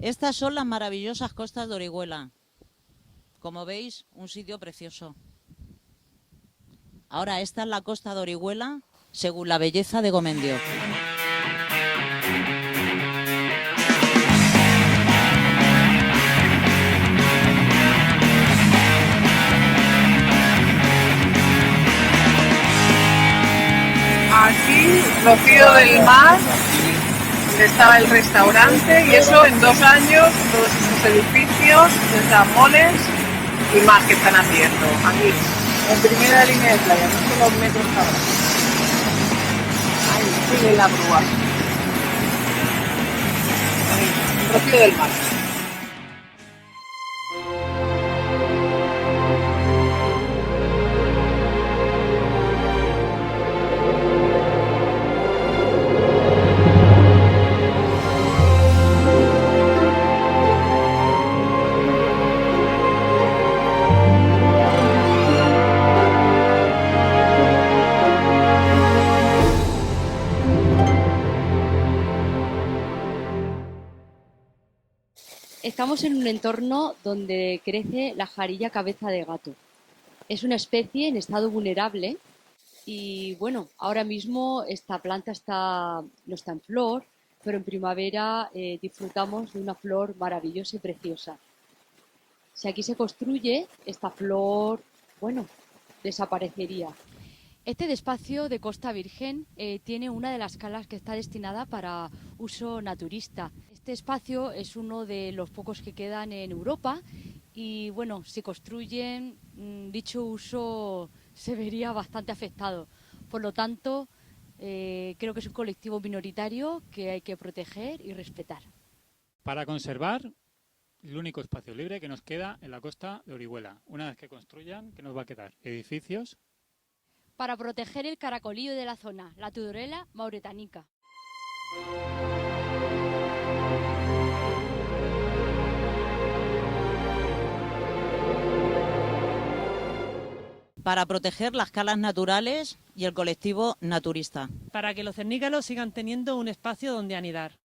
Estas son las maravillosas costas de Orihuela. Como veis, un sitio precioso. Ahora, esta es la costa de Orihuela, según la belleza de Gomendio. Aquí, Rocío del Mar, estaba el restaurante y eso en 2 años, todos estos edificios, moles y más que están haciendo. Aquí, en primera línea de playa, no solo metros ahora. Ahí sigue la grúa. Ahí, Rocío del Mar. Estamos en un entorno donde crece la jarilla cabeza de gato. Es una especie en estado vulnerable y bueno, ahora mismo esta planta no está en flor, pero en primavera disfrutamos de una flor maravillosa y preciosa. Si aquí se construye, esta flor, bueno, desaparecería. Este despacio de Costa Virgen tiene una de las calas que está destinada para uso naturista. Este espacio es uno de los pocos que quedan en Europa y, bueno, si construyen, dicho uso se vería bastante afectado. Por lo tanto, creo que es un colectivo minoritario que hay que proteger y respetar. Para conservar el único espacio libre que nos queda en la costa de Orihuela. Una vez que construyan, ¿qué nos va a quedar? Edificios. Para proteger el caracolillo de la zona, la Tudorela mauretanica. Para proteger las calas naturales y el colectivo naturista. Para que los cernícalos sigan teniendo un espacio donde anidar.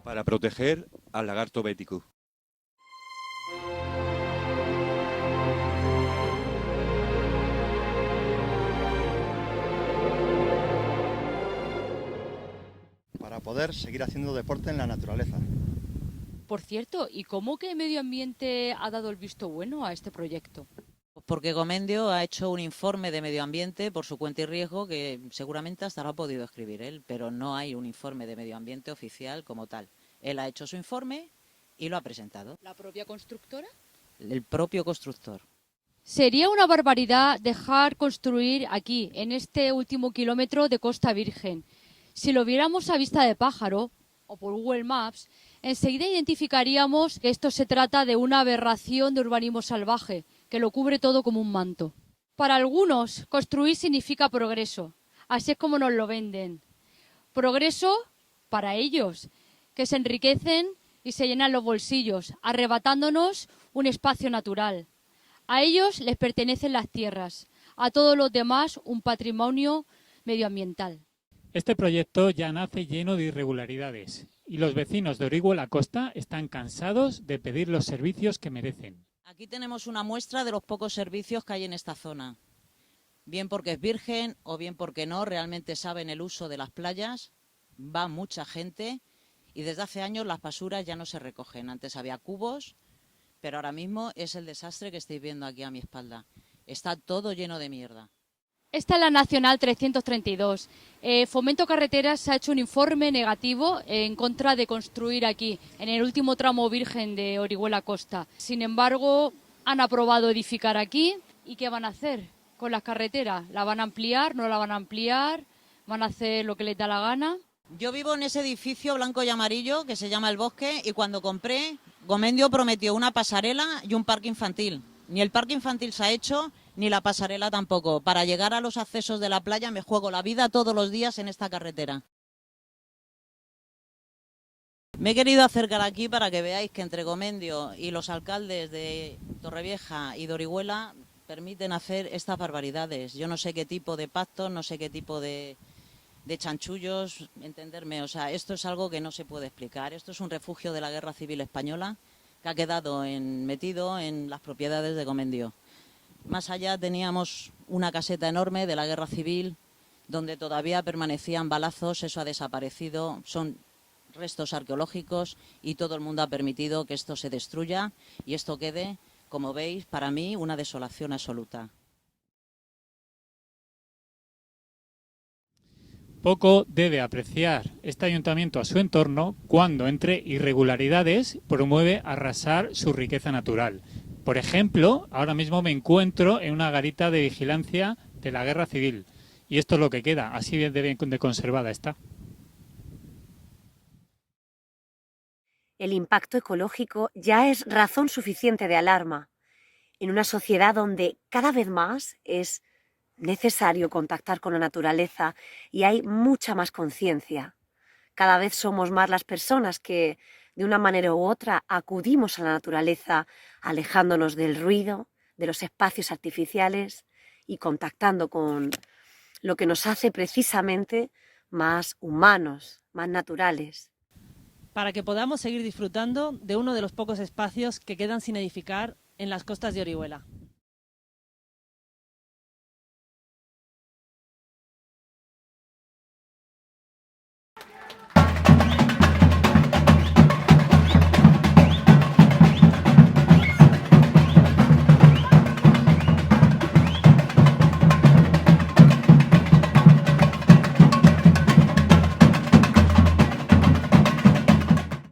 Para proteger al lagarto bético. Para poder seguir haciendo deporte en la naturaleza. Por cierto, ¿y cómo que Medio Ambiente ha dado el visto bueno a este proyecto? Porque Gomendio ha hecho un informe de medio ambiente por su cuenta y riesgo que seguramente hasta lo ha podido escribir él, pero no hay un informe de medio ambiente oficial como tal. Él ha hecho su informe y lo ha presentado. ¿La propia constructora? El propio constructor. Sería una barbaridad dejar construir aquí, en este último kilómetro de Costa Virgen. Si lo viéramos a vista de pájaro o por Google Maps, enseguida identificaríamos que esto se trata de una aberración de urbanismo salvaje, que lo cubre todo como un manto. Para algunos, construir significa progreso. Así es como nos lo venden. Progreso para ellos, que se enriquecen y se llenan los bolsillos, arrebatándonos un espacio natural. A ellos les pertenecen las tierras, a todos los demás un patrimonio medioambiental. Este proyecto ya nace lleno de irregularidades y los vecinos de Orihuela Costa están cansados de pedir los servicios que merecen. Aquí tenemos una muestra de los pocos servicios que hay en esta zona. Bien porque es virgen o bien porque no, realmente saben el uso de las playas, va mucha gente y desde hace años las basuras ya no se recogen. Antes había cubos, pero ahora mismo es el desastre que estáis viendo aquí a mi espalda. Está todo lleno de mierda. Esta es la Nacional 332. Fomento Carreteras ha hecho un informe negativo en contra de construir aquí, en el último tramo virgen de Orihuela Costa. Sin embargo, han aprobado edificar aquí. ¿Y qué van a hacer con las carreteras? ¿La van a ampliar? ¿No la van a ampliar? ¿Van a hacer lo que les da la gana? Yo vivo en ese edificio blanco y amarillo que se llama El Bosque y cuando compré, Gomendio prometió una pasarela y un parque infantil. Ni el parque infantil se ha hecho, ni la pasarela tampoco. Para llegar a los accesos de la playa me juego la vida todos los días en esta carretera. Me he querido acercar aquí para que veáis que entre Comendio y los alcaldes de Torrevieja y de Orihuela permiten hacer estas barbaridades. Yo no sé qué tipo de pactos, no sé qué tipo de chanchullos, entenderme. O sea, esto es algo que no se puede explicar. Esto es un refugio de la Guerra Civil Española que ha quedado metido en las propiedades de Comendio. Más allá teníamos una caseta enorme de la Guerra Civil donde todavía permanecían balazos, eso ha desaparecido, son restos arqueológicos y todo el mundo ha permitido que esto se destruya y esto quede, como veis, para mí una desolación absoluta. Poco debe apreciar este ayuntamiento a su entorno cuando, entre irregularidades, promueve arrasar su riqueza natural. Por ejemplo, ahora mismo me encuentro en una garita de vigilancia de la Guerra Civil y esto es lo que queda, así de conservada está. El impacto ecológico ya es razón suficiente de alarma en una sociedad donde cada vez más es necesario contactar con la naturaleza y hay mucha más conciencia. Cada vez somos más las personas que, de una manera u otra, acudimos a la naturaleza, alejándonos del ruido, de los espacios artificiales y contactando con lo que nos hace precisamente más humanos, más naturales. Para que podamos seguir disfrutando de uno de los pocos espacios que quedan sin edificar en las costas de Orihuela.